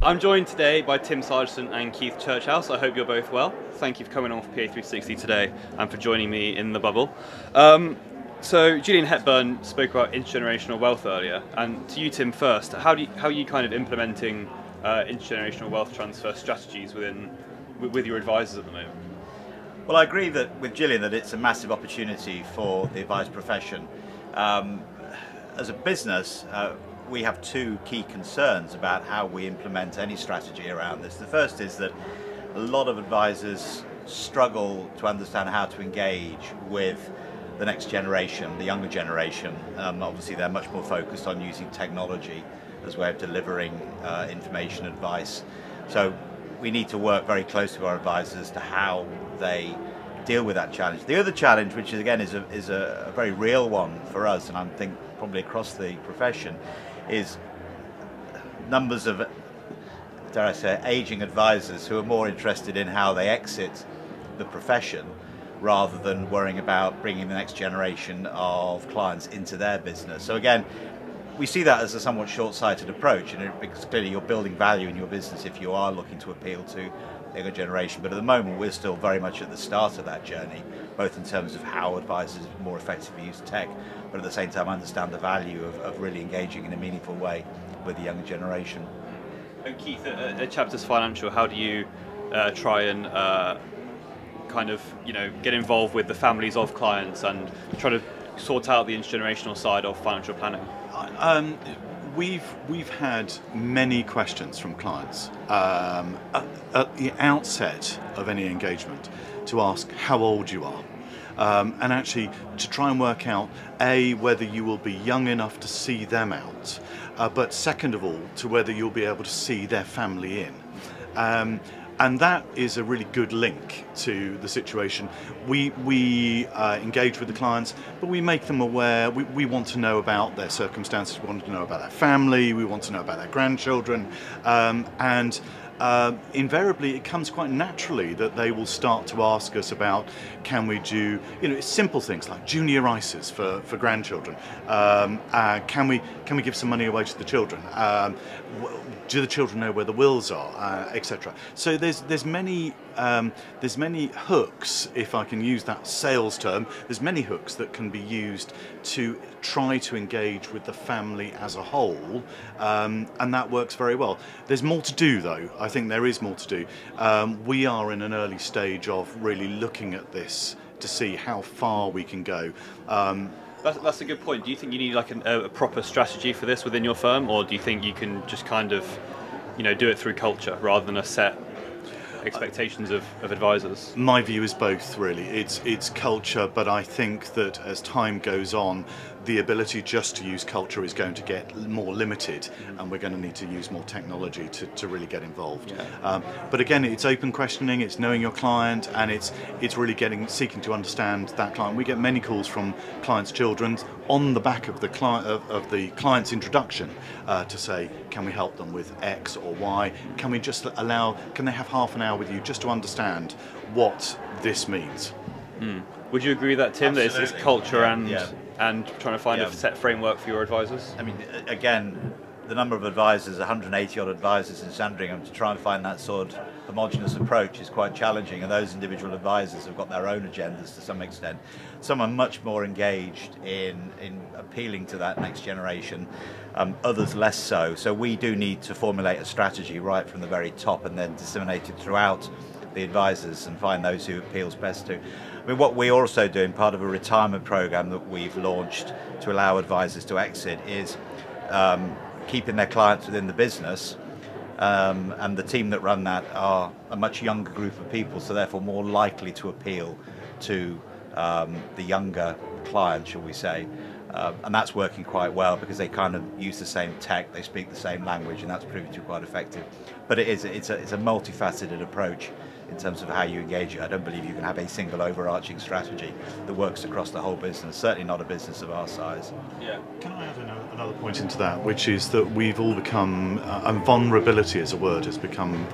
I'm joined today by Tim Sargisson and Keith Churchouse. I hope you're both well. Thank you for coming on for PA360 today and for joining me in the bubble. So Gillian Hepburn spoke about intergenerational wealth earlier, and to you, Tim, first, how are you kind of implementing intergenerational wealth transfer strategies with your advisors at the moment? Well, I agree with Gillian that it's a massive opportunity for the advice profession. As a business, we have two key concerns about how we implement any strategy around this. The first is that a lot of advisors struggle to understand how to engage with the next generation, the younger generation. Obviously they're much more focused on using technology as a way of delivering information, advice. So we need to work very closely with our advisors to how they deal with that challenge. The other challenge, which is again is a very real one for us, and I think probably across the profession, is numbers of, dare I say, aging advisors who are more interested in how they exit the profession rather than worrying about bringing the next generation of clients into their business. So again, we see that as a somewhat short-sighted approach, because clearly you're building value in your business if you are looking to appeal to the younger generation. But at the moment, we're still very much at the start of that journey, both in terms of how advisors more effectively use tech, but at the same time understand the value of really engaging in a meaningful way with the younger generation. And Keith, at Chapters Financial, how do you try and kind of, get involved with the families of clients and try to sort out the intergenerational side of financial planning? We've had many questions from clients at the outset of any engagement to ask how old you are, and actually to try and work out whether you will be young enough to see them out, but second of all to whether you'll be able to see their family in. And that is a really good link to the situation. We engage with the clients, but we make them aware. We want to know about their circumstances, we want to know about their family, we want to know about their grandchildren, and invariably it comes quite naturally that they will start to ask us about, can we do, simple things like junior ISAs for grandchildren, can we give some money away to the children, do the children know where the wills are, etc. So there's many hooks, if I can use that sales term. There's many hooks that can be used to try to engage with the family as a whole, and that works very well. There's more to do, though. I think there is more to do. We are in an early stage of really looking at this to see how far we can go. That's a good point. Do you think you need like a proper strategy for this within your firm, or do you think you can just kind of, do it through culture rather than a set expectations of advisors? My view is both, really. It's culture, but I think that as time goes on, the ability just to use culture is going to get more limited, and we're going to need to use more technology to really get involved. Yeah. But again, it's open questioning, it's knowing your client, and it's really seeking to understand that client. We get many calls from clients' children on the back of the client's introduction to say, can we help them with X or Y? Can they have half an hour with you just to understand what this means? Would you agree with that, Tim? Absolutely. That it's culture Yeah. and trying to find a set framework for your advisors? I mean, again, the number of advisors, 180 odd advisors in Sandringham, to try and find that sort of homogenous approach is quite challenging, and those individual advisors have got their own agendas to some extent. Some are much more engaged in appealing to that next generation, others less so. So we do need to formulate a strategy right from the very top and then disseminate it throughout the advisors and find those who it appeals best to. I mean, what we're also doing, part of a retirement program that we've launched to allow advisors to exit, is keeping their clients within the business, and the team that run that are a much younger group of people, so therefore more likely to appeal to the younger client, shall we say. And that's working quite well because they kind of use the same tech, they speak the same language, and that's proving to be quite effective. But it's a multifaceted approach in terms of how you engage it. I don't believe you can have a single overarching strategy that works across the whole business, certainly not a business of our size. Yeah. Can I add another point into that, which is that we've all become, and vulnerability as a word has become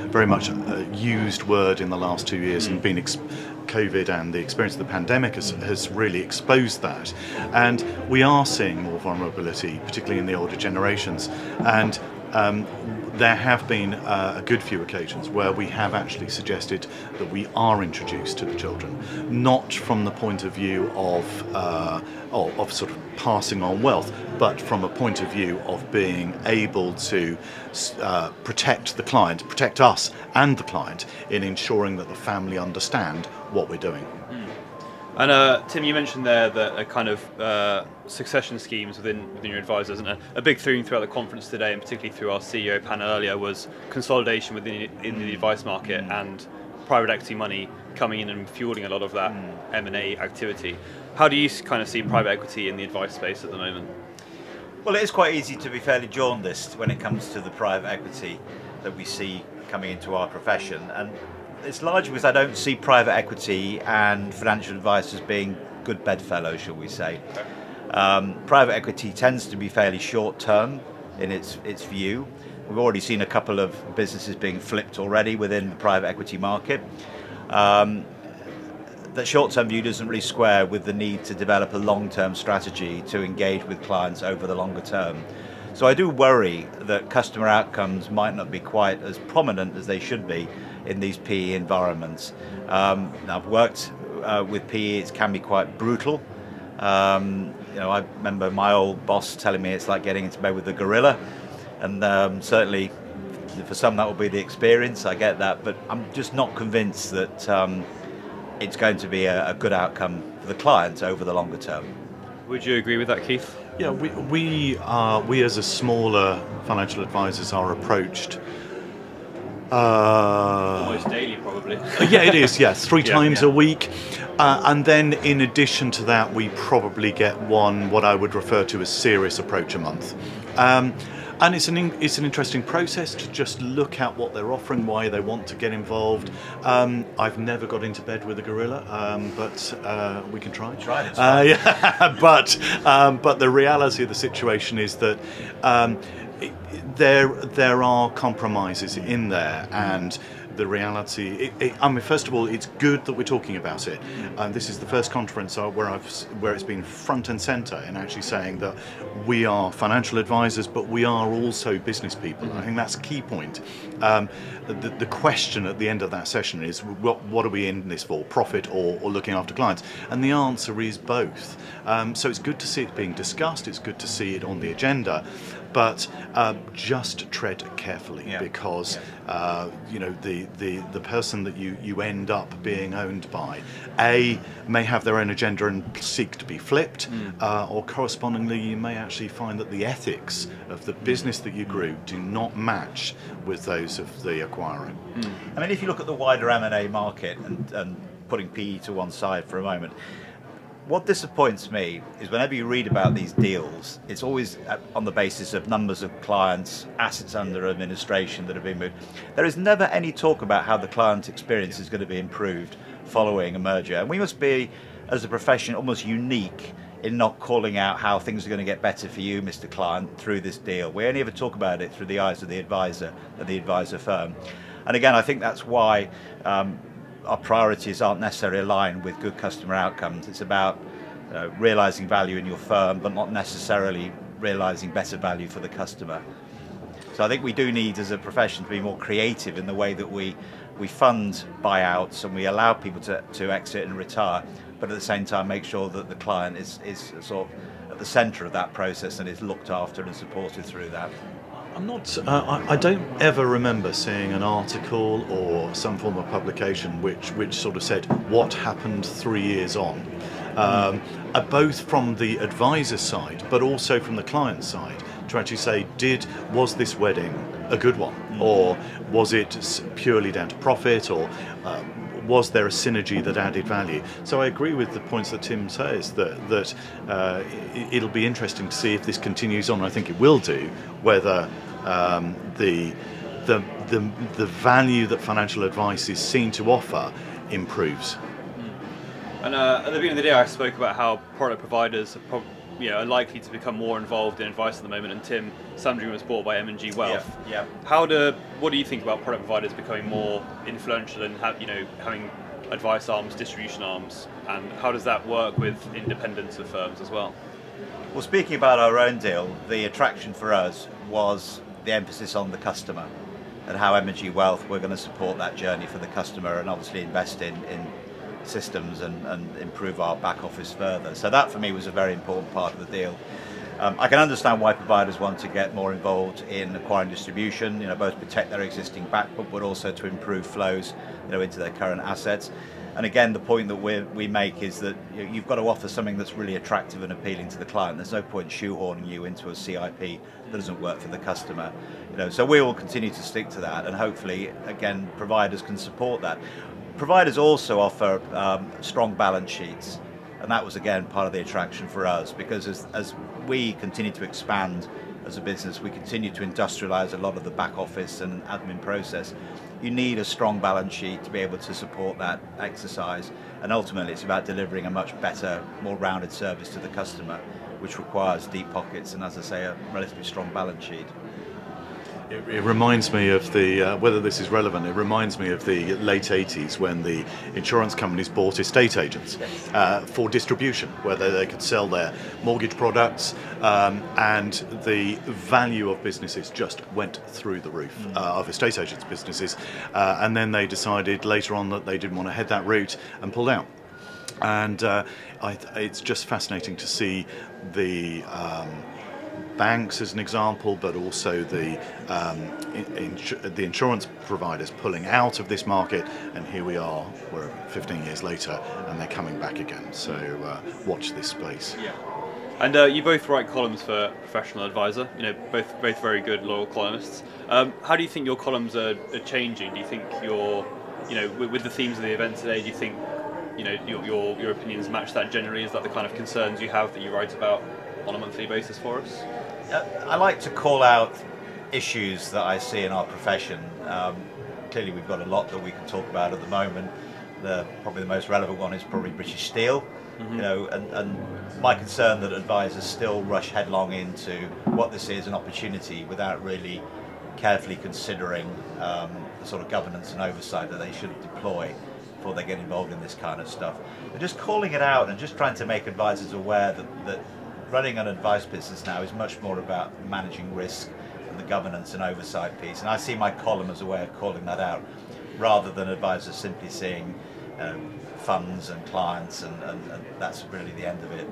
very much a used word in the last 2 years, and been COVID and the experience of the pandemic has really exposed that. And we are seeing more vulnerability, particularly in the older generations. And there have been a good few occasions where we have actually suggested that we are introduced to the children, not from the point of view of sort of passing on wealth, but from a point of view of being able to protect the client, protect us and the client in ensuring that the family understand what we're doing. And Tim, you mentioned there that a kind of succession schemes within your advisors, and a big theme throughout the conference today, and particularly through our CEO panel earlier, was consolidation in the advice market and private equity money coming in and fueling a lot of that M&A activity. How do you kind of see private equity in the advice space at the moment? Well, it is quite easy to be fairly jaundiced when it comes to the private equity that we see coming into our profession, and it's largely because I don't see private equity and financial advice as being good bedfellows, shall we say. Private equity tends to be fairly short-term in its view. We've already seen a couple of businesses being flipped already within the private equity market. That short-term view doesn't really square with the need to develop a long-term strategy to engage with clients over the longer term. So I do worry that customer outcomes might not be quite as prominent as they should be in these PE environments. Now, I've worked with PE, it can be quite brutal. I remember my old boss telling me it's like getting into bed with a gorilla, and certainly for some that will be the experience, I get that, but I'm just not convinced that it's going to be a good outcome for the client over the longer term. Would you agree with that, Keith? Yeah, we as a smaller financial advisors are approached almost daily, probably. Yeah, it is. Yes, three times a week, and then in addition to that, we probably get what I would refer to as serious approach a month. And it's an interesting process to just look at what they're offering, why they want to get involved. I've never got into bed with a gorilla, but we can try. Try it. Yeah, but the reality of the situation is that there are compromises in there, and the reality. I mean, first of all, it's good that we're talking about it. This is the first conference where it's been front and centre in actually saying that we are financial advisors, but we are also business people. I think that's a key point. The question at the end of that session is, what are we in this for? Profit or looking after clients? And the answer is both. So it's good to see it being discussed. It's good to see it on the agenda. But just tread carefully, because the person that you end up being owned by, may have their own agenda and seek to be flipped, or correspondingly you may actually find that the ethics of the business that you grew do not match with those of the acquirer. I mean, if you look at the wider M&A market and putting PE to one side for a moment, what disappoints me is whenever you read about these deals, it's always on the basis of numbers of clients, assets under administration that have been moved. There is never any talk about how the client experience is going to be improved following a merger. And we must be, as a profession, almost unique in not calling out how things are going to get better for you, Mr. Client, through this deal. We only ever talk about it through the eyes of the advisor and the advisor firm. And again, I think that's why our priorities aren't necessarily aligned with good customer outcomes. It's about realising value in your firm, but not necessarily realising better value for the customer. So I think we do need, as a profession, to be more creative in the way that we fund buyouts and we allow people to exit and retire, but at the same time make sure that the client is sort of at the centre of that process and is looked after and supported through that. I don't ever remember seeing an article or some form of publication which sort of said what happened 3 years on, both from the advisor side but also from the client side, to actually say, was this wedding a good one, or was it purely down to profit, or was there a synergy that added value? So I agree with the points that Tim says, that it'll be interesting to see if this continues on. I think it will do, whether the value that financial advice is seen to offer improves. And at the beginning of the day, I spoke about how product providers are likely to become more involved in advice at the moment, and Tim, Sandringham was bought by M&G Wealth. Yeah. What do you think about product providers becoming more influential and having advice arms, distribution arms, and how does that work with independence of firms as well? Well, speaking about our own deal, the attraction for us was the emphasis on the customer and how M&G Wealth, we're going to support that journey for the customer and obviously invest in systems and improve our back office further. So that for me was a very important part of the deal. I can understand why providers want to get more involved in acquiring distribution, both protect their existing back book, but also to improve flows, into their current assets. And again, the point that we make is that you've got to offer something that's really attractive and appealing to the client. There's no point shoehorning you into a CIP that doesn't work for the customer. So we will continue to stick to that, and hopefully, again, providers can support that. Providers also offer strong balance sheets. And that was, again, part of the attraction for us, because as we continue to expand as a business, we continue to industrialize a lot of the back office and admin process. You need a strong balance sheet to be able to support that exercise. And ultimately, it's about delivering a much better, more rounded service to the customer, which requires deep pockets and, as I say, a relatively strong balance sheet. It reminds me of the, whether this is relevant, it reminds me of the late 80s when the insurance companies bought estate agents for distribution, whether they could sell their mortgage products, and the value of businesses just went through the roof, of estate agents' businesses, and then they decided later on that they didn't want to head that route and pulled out. And it's just fascinating to see the banks as an example, but also the insurance providers pulling out of this market, and here we are, we're 15 years later and they're coming back again, so watch this space. Yeah. And you both write columns for Professional Advisor, both very good, loyal columnists. How do you think your columns are changing? Do you think with the themes of the event today, do you think your opinions match that generally? Is that the kind of concerns you have that you write about on a monthly basis for us? I like to call out issues that I see in our profession. Clearly we've got a lot that we can talk about at the moment. Probably the most relevant one is probably British Steel. And my concern that advisors still rush headlong into what this is, an opportunity, without really carefully considering the sort of governance and oversight that they should deploy before they get involved in this kind of stuff. And just calling it out and just trying to make advisors aware that running an advice business now is much more about managing risk and the governance and oversight piece. And I see my column as a way of calling that out, rather than advisors simply seeing funds and clients, and that's really the end of it.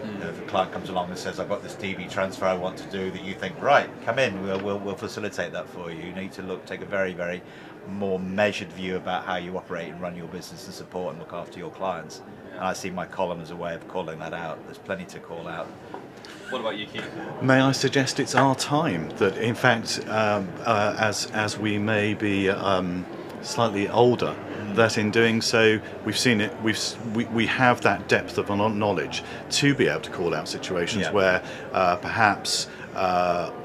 And if a client comes along and says, I've got this DB transfer I want to do, that you think, right, come in, we'll facilitate that for you. You need to take a very, very more measured view about how you operate and run your business and support and look after your clients. And I see my column as a way of calling that out. There's plenty to call out. What about you, Keith? May I suggest it's our time that, in fact, as we may be slightly older, that in doing so, we've seen it. We have that depth of knowledge to be able to call out situations where perhaps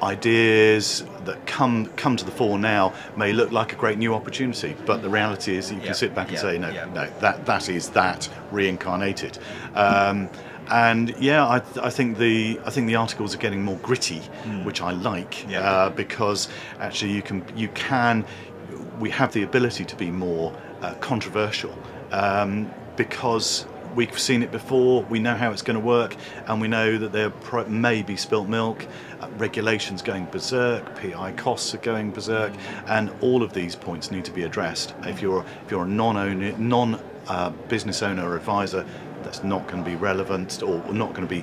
ideas that come to the fore now may look like a great new opportunity, but the reality is you can sit back and say no, that is that reincarnated. And I think the articles are getting more gritty, which I like, because actually we have the ability to be more controversial, because we've seen it before, we know how it's going to work, and we know that there may be spilt milk, regulations going berserk, PI costs are going berserk, and all of these points need to be addressed. If you're a non-business owner or advisor, that's not going to be relevant or not going to be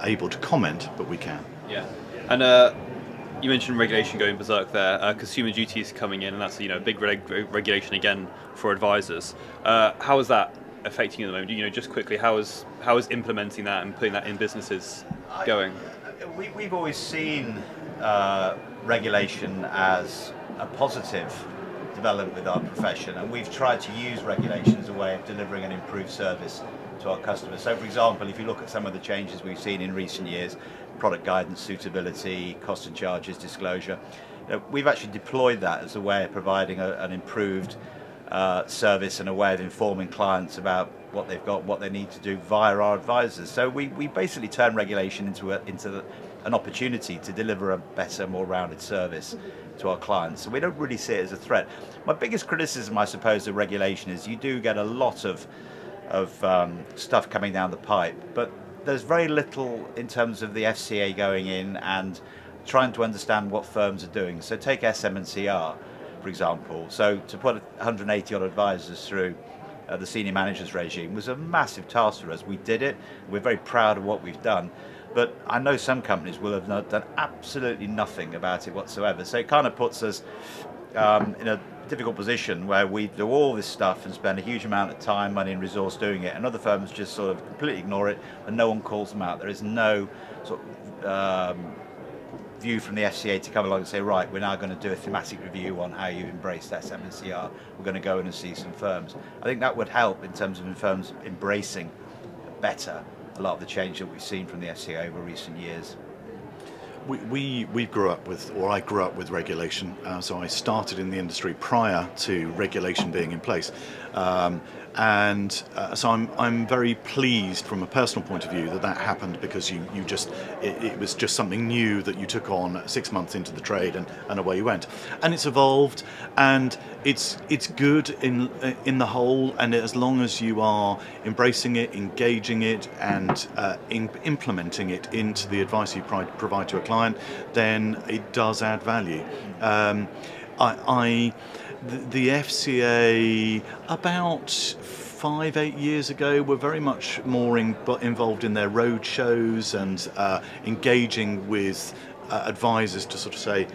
able to comment, but we can. Yeah, and you mentioned regulation going berserk there. Consumer duty is coming in, and that's a big regulation again for advisors. How is that affecting you at the moment? Just quickly, how is implementing that and putting that in businesses going? We've always seen regulation as a positive development with our profession, and we've tried to use regulation as a way of delivering an improved service to our customers. So, for example, if you look at some of the changes we've seen in recent years, product guidance, suitability, cost and charges, disclosure, we've actually deployed that as a way of providing an improved service and a way of informing clients about what they've got, what they need to do via our advisors. So we basically turn regulation into an opportunity to deliver a better, more rounded service to our clients. So we don't really see it as a threat. My biggest criticism, I suppose, of regulation is you do get a lot of stuff coming down the pipe, but there's very little in terms of the FCA going in and trying to understand what firms are doing. So take SM&CR, for example. So to put 180 odd advisors through the senior managers regime was a massive task for us. We did it. We're very proud of what we've done. But I know some companies will have done absolutely nothing about it whatsoever. So it kind of puts us in a difficult position where we do all this stuff and spend a huge amount of time, money and resource doing it, and other firms just sort of completely ignore it and no one calls them out. There is no sort of view from the FCA to come along and say, right, we're now going to do a thematic review on how you embrace SM&CR. We're going to go in and see some firms. I think that would help in terms of firms embracing better a lot of the change that we've seen from the FCA over recent years. We grew up with, or I grew up with regulation, so I started in the industry prior to regulation being in place. So I'm very pleased from a personal point of view that happened, because it was just something new that you took on 6 months into the trade, and away you went. And it's evolved, and it's good in the whole, and as long as you are embracing it, engaging it, and implementing it into the advice you provide to a client, then it does add value. The FCA about 5-8 years ago were very much more involved in their road shows and engaging with advisors to sort of say,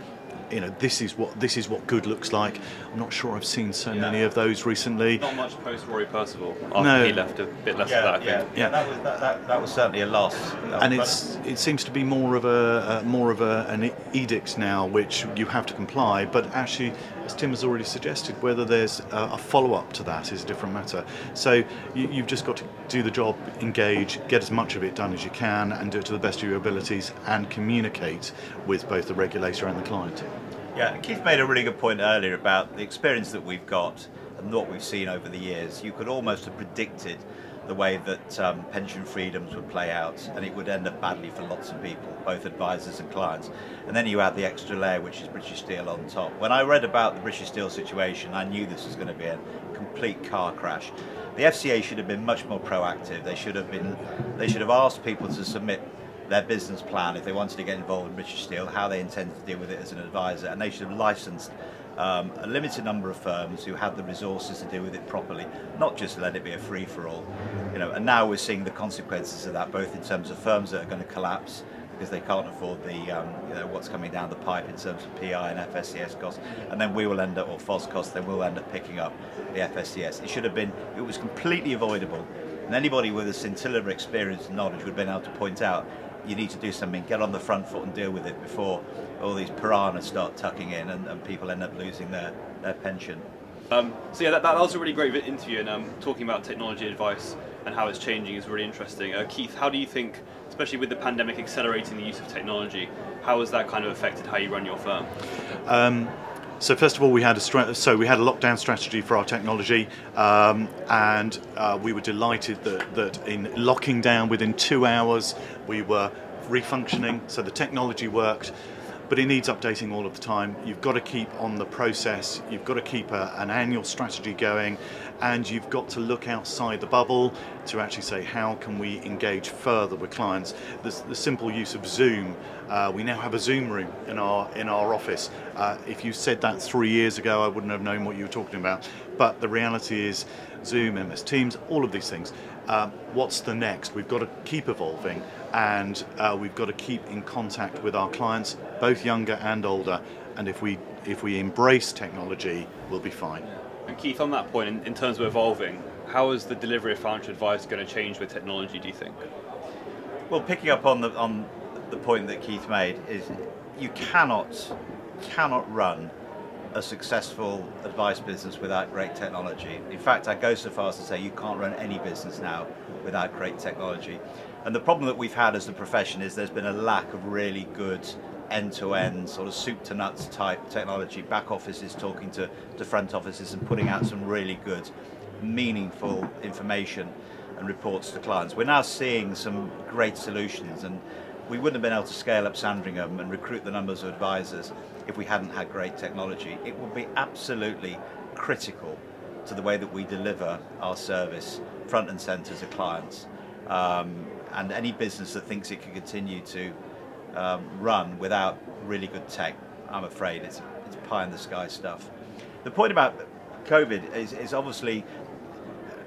you know, this is what good looks like. I'm not sure I've seen so many of those recently. Not much post Rory Percival. After he left, a bit less of that, I think. That was certainly a loss. And it seems to be more of an edict now, which you have to comply. But actually, as Tim has already suggested, whether there's a follow-up to that is a different matter. So you've just got to do the job, engage, get as much of it done as you can, and do it to the best of your abilities, and communicate with both the regulator and the client. Yeah, Keith made a really good point earlier about the experience that we've got and what we've seen over the years. You could almost have predicted the way that pension freedoms would play out, and it would end up badly for lots of people, both advisors and clients. And then you add the extra layer, which is British Steel on top. When I read about the British Steel situation, I knew this was going to be a complete car crash. The FCA should have been much more proactive. They should have asked people to submit their business plan if they wanted to get involved in British Steel, how they intended to deal with it as an advisor, and they should have licensed a limited number of firms who had the resources to deal with it properly, not just let it be a free-for-all. You know, and now we're seeing the consequences of that, both in terms of firms that are going to collapse because they can't afford the what's coming down the pipe in terms of PI and FSCS costs, and then we will end up, or FOS costs, then we'll end up picking up the FSCS. It was completely avoidable, and anybody with a scintilla of experience and knowledge would have been able to point out, you need to do something, get on the front foot and deal with it before all these piranhas start tucking in and people end up losing their pension. So yeah, that was a really great interview, and talking about technology advice and how it's changing is really interesting. Keith, how do you think, especially with the pandemic accelerating the use of technology, how has that kind of affected how you run your firm? So first of all, we had a lockdown strategy for our technology, and we were delighted that in locking down within 2 hours we were refunctioning. So the technology worked, but it needs updating all of the time. You've got to keep on the process. You've got to keep an annual strategy going, and you've got to look outside the bubble to actually say, how can we engage further with clients? The simple use of Zoom. We now have a Zoom room in our office. If you said that 3 years ago, I wouldn't have known what you were talking about. But the reality is, Zoom, MS Teams, all of these things. What's the next? We've got to keep evolving, and we've got to keep in contact with our clients, both younger and older. And if we embrace technology, we'll be fine. And Keith, on that point, in terms of evolving, how is the delivery of financial advice going to change with technology, do you think? Well, picking up on the point that Keith made, is you cannot run a successful advice business without great technology. In fact, I go so far as to say you can't run any business now without great technology. And the problem that we've had as a profession is there's been a lack of really good end-to-end sort of soup to nuts type technology, back offices talking to front offices and putting out some really good, meaningful information and reports to clients. We're now seeing some great solutions, and we wouldn't have been able to scale up Sandringham and recruit the numbers of advisors if we hadn't had great technology. It will be absolutely critical to the way that we deliver our service front and centre to clients. And any business that thinks it can continue to run without really good tech. I'm afraid it's pie in the sky stuff. The point about COVID is obviously,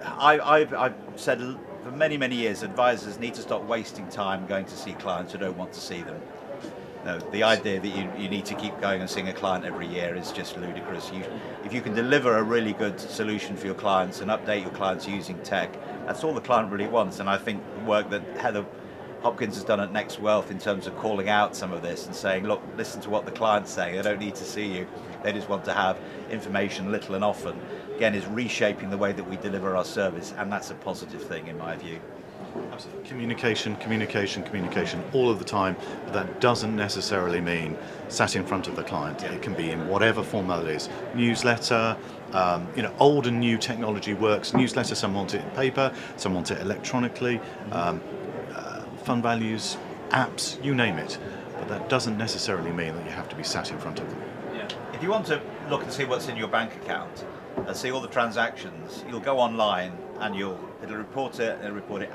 I've said for many years, advisors need to stop wasting time going to see clients who don't want to see them. No, the idea that you need to keep going and seeing a client every year is just ludicrous. If you can deliver a really good solution for your clients and update your clients using tech, that's all the client really wants. And I think the work that Heather Hopkins has done at Next Wealth in terms of calling out some of this and saying, look, listen to what the client's saying. They don't need to see you. They just want to have information little and often. Again, is reshaping the way that we deliver our service, and that's a positive thing in my view. Absolutely. Communication, all of the time. But that doesn't necessarily mean sat in front of the client. It can be in whatever form that is. Newsletter, old and new technology works. Newsletter, some want it in paper, some want it electronically. Fund values, apps, you name it. But that doesn't necessarily mean that you have to be sat in front of them. Yeah. If you want to look and see what's in your bank account, and see all the transactions, you'll go online and it'll report it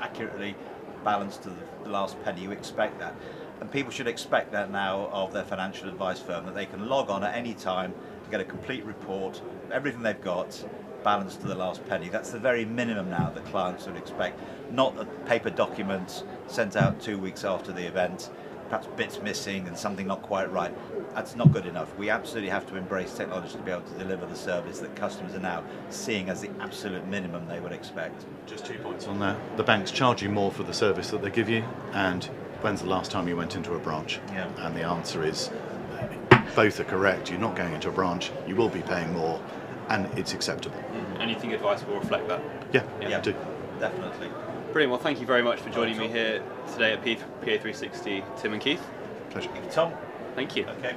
accurately, balanced to the last penny. You expect that, and people should expect that now of their financial advice firm, that they can log on at any time to get a complete report, everything they've got, balanced to the last penny. That's the very minimum now that clients would expect, not a paper documents sent out 2 weeks after the event, perhaps bits missing and something not quite right. That's not good enough. We absolutely have to embrace technology to be able to deliver the service that customers are now seeing as the absolute minimum they would expect. Just 2 points on that. The banks charge you more for the service that they give you, and when's the last time you went into a branch? Yeah. And the answer is both are correct. You're not going into a branch, you will be paying more, and it's acceptable. And you think advice will reflect that? Yeah, Yeah, I do. definitely. Brilliant. Well, thank you very much for joining me here today at PA360, Tim and Keith. Pleasure. Tom? Thank you. Okay.